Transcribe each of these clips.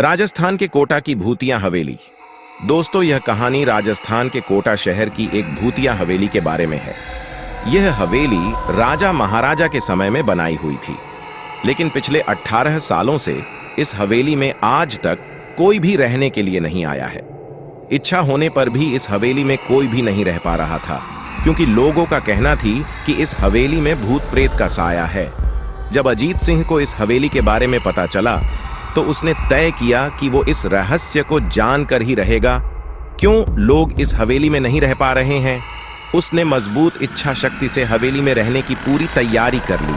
राजस्थान के कोटा की भूतिया हवेली। दोस्तों, यह कहानी राजस्थान के कोटा शहर की एक भूतिया हवेली के बारे में है। यह हवेली राजा महाराजा के समय में बनाई हुई थी, लेकिन पिछले 18 सालों से इस हवेली में आज तक कोई भी रहने के लिए नहीं आया है। इच्छा होने पर भी इस हवेली में कोई भी नहीं रह पा रहा था, क्योंकि लोगों का कहना थी कि इस हवेली में भूत प्रेत का साया है। जब अजीत सिंह को इस हवेली के बारे में पता चला तो उसने तय किया कि वो इस रहस्य को जानकर ही रहेगा, क्यों लोग इस हवेली में नहीं रह पा रहे हैं। उसने मजबूत इच्छा शक्ति से हवेली में रहने की पूरी तैयारी कर ली।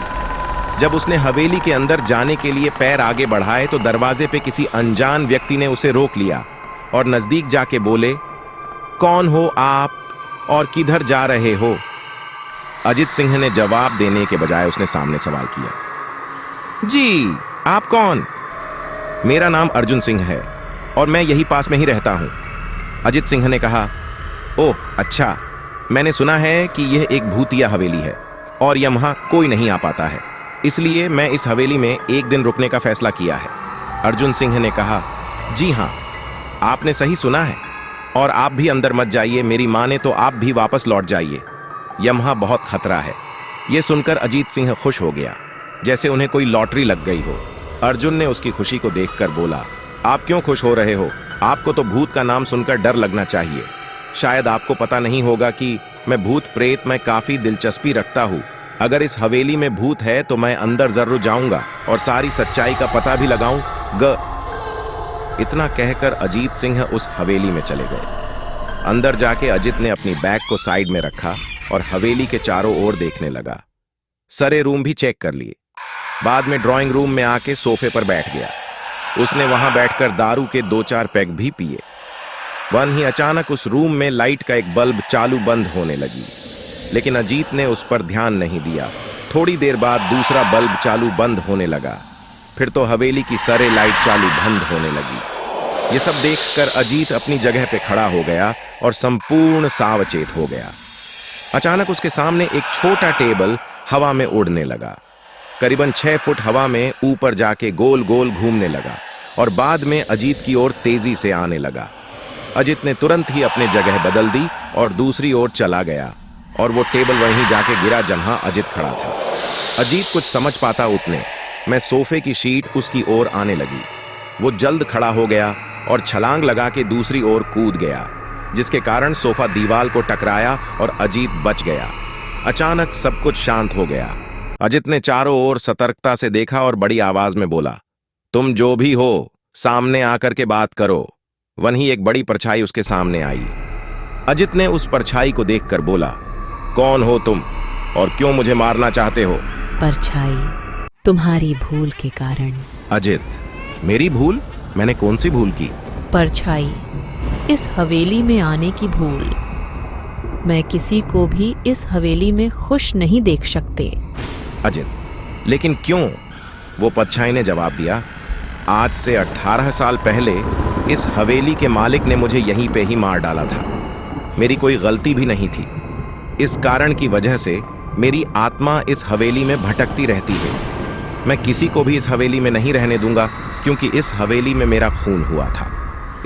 जब उसने हवेली के अंदर जाने के लिए पैर आगे बढ़ाए तो दरवाजे पे किसी अनजान व्यक्ति ने उसे रोक लिया और नजदीक जाके बोले, कौन हो आप और किधर जा रहे हो? अजीत सिंह ने जवाब देने के बजाय उसने सामने सवाल किया, जी आप कौन? मेरा नाम अर्जुन सिंह है और मैं यही पास में ही रहता हूं। अजीत सिंह ने कहा, ओह अच्छा, मैंने सुना है कि यह एक भूतिया हवेली है और यहां कोई नहीं आ पाता है, इसलिए मैं इस हवेली में एक दिन रुकने का फैसला किया है। अर्जुन सिंह ने कहा, जी हां, आपने सही सुना है और आप भी अंदर मत जाइए, मेरी मां ने तो आप भी वापस लौट जाइए, यहां बहुत खतरा है। यह सुनकर अजीत सिंह खुश हो गया, जैसे उन्हें कोई लॉटरी लग गई हो। अर्जुन ने उसकी खुशी को देखकर बोला, आप क्यों खुश हो रहे हो? आपको तो भूत का नाम सुनकर डर लगना चाहिए। शायद आपको पता नहीं होगा कि मैं भूत प्रेत में काफी दिलचस्पी रखता हूँ। अगर इस हवेली में भूत है तो मैं अंदर जरूर जाऊंगा और सारी सच्चाई का पता भी लगाऊंगा। इतना कहकर अजीत सिंह उस हवेली में चले गए। अंदर जाके अजीत ने अपनी बैग को साइड में रखा और हवेली के चारों ओर देखने लगा। सारे रूम भी चेक कर लिए। बाद में ड्राइंग रूम में आके सोफे पर बैठ गया। उसने वहां बैठकर दारू के 2-4 पैग भी पिए। वहीं अचानक उस रूम में लाइट का एक बल्ब चालू बंद होने लगी, लेकिन अजीत ने उस पर ध्यान नहीं दिया। थोड़ी देर बाद दूसरा बल्ब चालू बंद होने लगा, फिर तो हवेली की सारे लाइट चालू बंद होने लगी। ये सब देखकर अजीत अपनी जगह पे खड़ा हो गया और संपूर्ण सावचेत हो गया। अचानक उसके सामने एक छोटा टेबल हवा में उड़ने लगा। करीबन 6 फुट हवा में ऊपर जाके गोल गोल घूमने लगा और बाद में अजीत की ओर तेजी से आने लगा। अजीत ने तुरंत ही अपनी जगह बदल दी और दूसरी ओर चला गया और वो टेबल वहीं जाके गिरा जहां अजीत खड़ा था। अजीत कुछ समझ पाता उतने मैं सोफे की शीट उसकी ओर आने लगी। वो जल्द खड़ा हो गया और छलांग लगा के दूसरी ओर कूद गया, जिसके कारण सोफा दीवार को टकराया और अजीत बच गया। अचानक सब कुछ शांत हो गया। अजीत ने चारों ओर सतर्कता से देखा और बड़ी आवाज में बोला, तुम जो भी हो सामने आकर के बात करो। वहीं एक बड़ी परछाई उसके सामने आई। अजीत ने उस परछाई को देखकर बोला, कौन हो तुम और क्यों मुझे मारना चाहते हो? परछाई, तुम्हारी भूल के कारण। अजीत, मेरी भूल? मैंने कौन सी भूल की? परछाई, इस हवेली में आने की भूल। मैं किसी को भी इस हवेली में खुश नहीं देख सकते। अजीत, लेकिन क्यों? वो परछाई ने जवाब दिया, आज से 18 साल पहले इस हवेली के मालिक ने मुझे यहीं पे ही मार डाला था। मेरी कोई गलती भी नहीं थी। इस कारण की वजह से मेरी आत्मा इस हवेली में भटकती रहती है। मैं किसी को भी इस हवेली में नहीं रहने दूंगा, क्योंकि इस हवेली में मेरा खून हुआ था।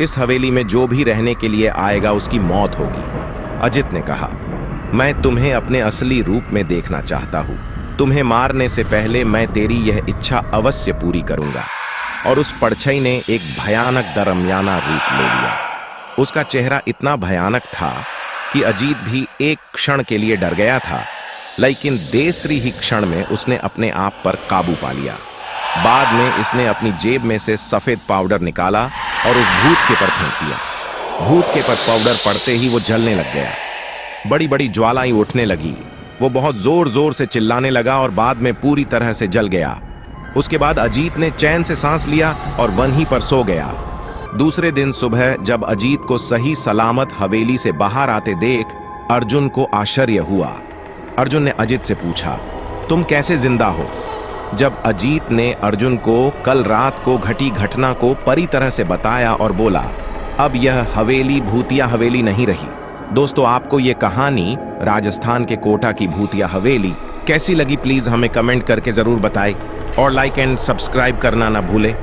इस हवेली में जो भी रहने के लिए आएगा उसकी मौत होगी। अजीत ने कहा, मैं तुम्हें अपने असली रूप में देखना चाहता हूँ। तुम्हें मारने से पहले मैं तेरी यह इच्छा अवश्य पूरी करूंगा। और उस परछाई ने एक भयानक दरमियाना रूप ले लिया। उसका चेहरा इतना भयानक था कि अजीत भी एक क्षण के लिए डर गया था, लेकिन दूसरी ही क्षण में उसने अपने आप पर काबू पा लिया। बाद में इसने अपनी जेब में से सफेद पाउडर निकाला और उस भूत के पर फेंक दिया। भूत के पर पाउडर पड़ते ही वो जलने लग गया। बड़ी बड़ी ज्वालाएं उठने लगी। वो बहुत जोर जोर से चिल्लाने लगा और बाद में पूरी तरह से जल गया। उसके बाद अजीत ने चैन से सांस लिया और वहीं पर सो गया। दूसरे दिन सुबह जब अजीत को सही सलामत हवेली से बाहर आते देख अर्जुन को आश्चर्य हुआ। अर्जुन ने अजीत से पूछा, तुम कैसे जिंदा हो? जब अजीत ने अर्जुन को कल रात को घटी घटना को परी तरह से बताया और बोला, अब यह हवेली भूतिया हवेली नहीं रही। दोस्तों, आपको ये कहानी राजस्थान के कोटा की भूतिया हवेली कैसी लगी प्लीज हमें कमेंट करके जरूर बताएं और लाइक एंड सब्सक्राइब करना ना भूलें।